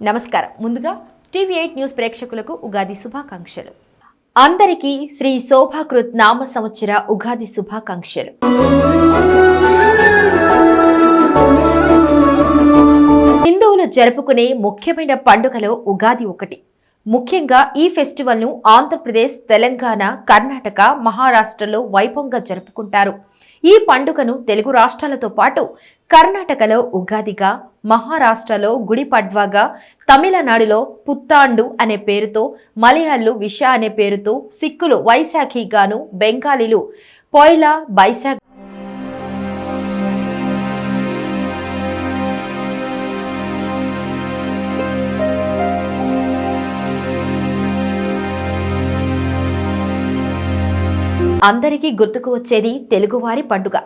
నమస్కారం. ముందుగా టీవీ8 న్యూస్ ప్రేక్షకులకు ఉగాది శుభాకాంక్షలు. అందరికీ శ్రీ శోభాకృత్ నామ సంవత్సర ఉగాది శుభాకాంక్షలు. హిందువులు జరుపుకునే ముఖ్యమైన పండుగలో ఉగాది ఒకటి. ముఖ్యంగా ఈ ఫెస్టివల్ ను ఆంధ్రప్రదేశ్, తెలంగాణ, కర్ణాటక, మహారాష్ట్రలో వైభవంగా జరుపుకుంటారు. ఈ పండుగను తెలుగు రాష్ట్రాలతో పాటు కర్ణాటకలో ఉగాదిగా, మహారాష్ట్రలో గుడి పడ్వాగా, తమిళనాడులో పుత్తాండు అనే పేరుతో, మలయాళీలు విష అనే పేరుతో, సిక్కులు వైశాఖిగాను, బెంగాలీలు పోయిలా బైశాఖ్ అందరికీ గుర్తుకు వచ్చేది తెలుగువారి పండుగ.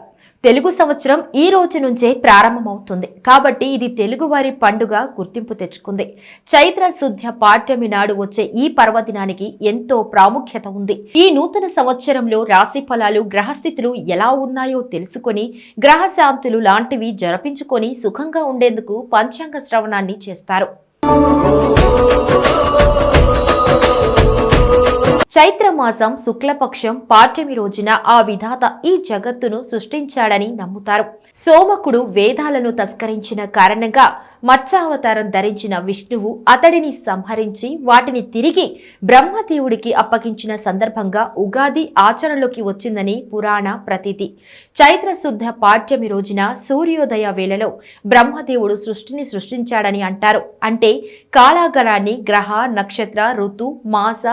తెలుగు సంవత్సరం ఈ రోజు నుంచే ప్రారంభమవుతుంది కాబట్టి ఇది తెలుగువారి పండుగ గుర్తింపు తెచ్చుకుంది. చైత్ర శుద్ధ పాడ్యమి నాడు వచ్చే ఈ పర్వదినానికి ఎంతో ప్రాముఖ్యత ఉంది. ఈ నూతన సంవత్సరంలో రాశి ఫలాలు, గ్రహస్థితులు ఎలా ఉన్నాయో తెలుసుకొని, గ్రహశాంతులు లాంటివి జరిపించుకొని సుఖంగా ఉండేందుకు పంచాంగ శ్రవణాన్ని చేస్తారు. చైత్రమాసం శుక్లపక్షం పాడ్యమి రోజున ఆ విధాత ఈ జగత్తును సృష్టించాడని నమ్ముతారు. సోమకుడు వేదాలను తస్కరించిన కారణంగా మత్స్యావతారం ధరించిన విష్ణువు అతడిని సంహరించి వాటిని తిరిగి బ్రహ్మదేవుడికి అప్పగించిన సందర్భంగా ఉగాది ఆచరణలోకి వచ్చిందని పురాణ ప్రతీతి. చైత్ర శుద్ధ పాడ్యమి రోజున సూర్యోదయ వేళలో బ్రహ్మదేవుడు సృష్టిని సృష్టించాడని అంటారు. అంటే కాలాగణాన్ని, గ్రహ, నక్షత్ర, ఋతు, మాస,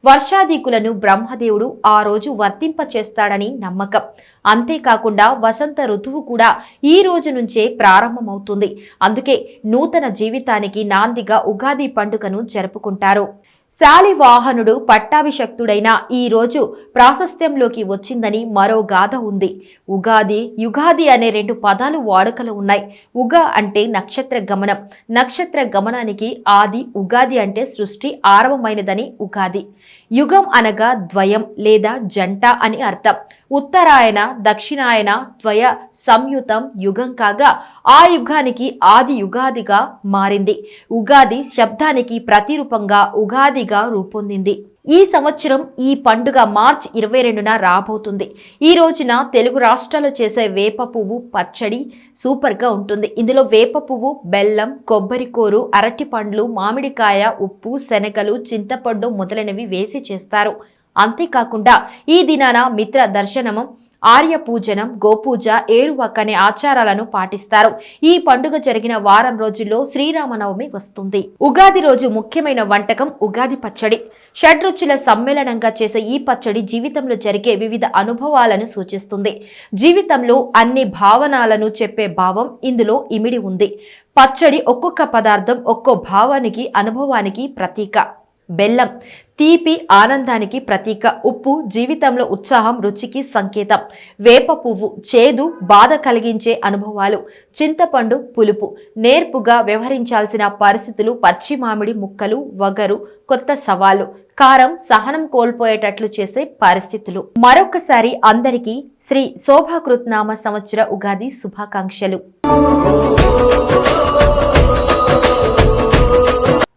వర్షాదికులను బ్రహ్మదేవుడు ఆ రోజు వర్తింపచేస్తాడని నమ్మకం. అంతేకాకుండా వసంత ఋతువు కూడా ఈ రోజు నుంచే ప్రారంభమవుతుంది. అందుకే నూతన జీవితానికి నాందిగా ఉగాది పండుగను జరుపుకుంటారు. శాలివాహనుడు పట్టాభిషక్తుడైన ఈ రోజు ప్రాశస్త్యంలోకి వచ్చిందని మరో గాథ ఉంది. ఉగాది, యుగాది అనే 2 పదాలు వాడుకలో ఉన్నాయి. ఉగా అంటే నక్షత్ర గమనం, నక్షత్ర గమనానికి ఆది, ఉగాది అంటే సృష్టి ఆరంభమైనదని ఉగాది. యుగం అనగా ద్వయం లేదా జంట అని అర్థం. ఉత్తరాయణ, దక్షిణాయన ద్వయ సంయుతం యుగం కాగా ఆ యుగానికి ఆది యుగాదిగా మారింది. ఉగాది శబ్దానికి ప్రతిరూపంగా ఉగాదిగా రూపొందింది. ఈ సంవత్సరం ఈ పండుగ మార్చి 22న రాబోతుంది. ఈ రోజున తెలుగు రాష్ట్రాలు చేసే వేప పువ్వు పచ్చడి సూపర్గా ఉంటుంది. ఇందులో వేప పువ్వు, బెల్లం, కొబ్బరికూరు, అరటి పండ్లు, మామిడికాయ, ఉప్పు, శనగలు, చింతపండు మొదలైనవి వేసి చేస్తారు. అంతేకాకుండా ఈ దినాన మిత్ర దర్శనము, ఆర్య పూజనం, గోపూజ, ఏరువక్క అనే ఆచారాలను పాటిస్తారు. ఈ పండుగ జరిగిన వారం రోజుల్లో శ్రీరామనవమి వస్తుంది. ఉగాది రోజు ముఖ్యమైన వంటకం ఉగాది పచ్చడి. షడ్రుచుల సమ్మేళనంగా చేసే ఈ పచ్చడి జీవితంలో జరిగే వివిధ అనుభవాలను సూచిస్తుంది. జీవితంలో అన్ని భావనలను చెప్పే భావం ఇందులో ఇమిడి ఉంది. పచ్చడి ఒక్కొక్క పదార్థం ఒక్కో భావానికి, అనుభవానికి ప్రతీక. బెల్లం తీపి, ఆనందానికి ప్రతీక. ఉప్పు జీవితంలో ఉత్సాహం, రుచికి సంకేతం. వేప పువ్వు చేదు, బాధ కలిగించే అనుభవాలు. చింతపండు పులుపు, నేర్పుగా వ్యవహరించాల్సిన పరిస్థితులు. పచ్చి మామిడి ముక్కలు, వగరు, కొత్త సవాళ్లు. కారం సహనం కోల్పోయేటట్లు చేసే పరిస్థితులు. మరొకసారి అందరికీ శ్రీ శోభాకృత్ నామ సంవత్సర ఉగాది శుభాకాంక్షలు.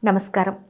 నమస్కారం.